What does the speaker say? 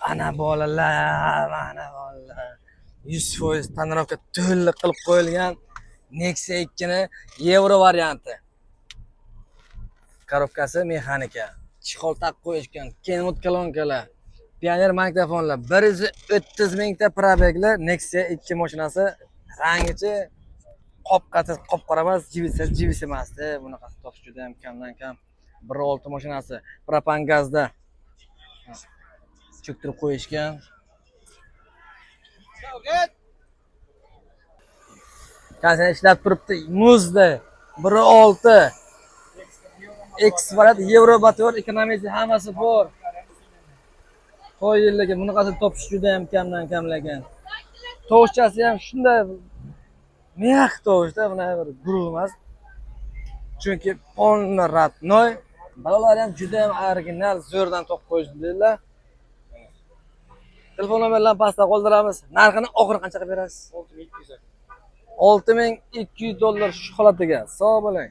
Ana bolalar, ana bolalar. 100% tonirovka to'liq qilib qo'yilgan Nexia 2 ni Euro varianti. Korobkasi mexanika. Chexol taqib qo'yishgan, kenmut kolonkalar, pioner makrofonlar, 130 mingta probegli Nexia 2 mashinasi. Rangichi qop-qatiq, qop-qora emas, jivis emas-da. Bunaqasi topish juda ham kamdan kam. 1.6 mashinasi, propan gazda cho'ktirib qo'yishgan. Qancha ishlab turibdi? Muzda 1.6 X variant Euro motor, ekonomiyasi hammasi bor. Qo'yilgan, bunaqasini topish juda ham kamdan kamlagan. Tovushchasi ham shunday mix tovushda, bunaqa bir guruh emas. Chunki polni ratnoy, balolar ham juda ham original, zo'rdan to'qib qo'yishdilar. Telefon nomerlarini pastda qoldiramiz. Narxini oxiri qanchaga berasiz? $6200. $6200 shu holatiga. Sog' bo'ling.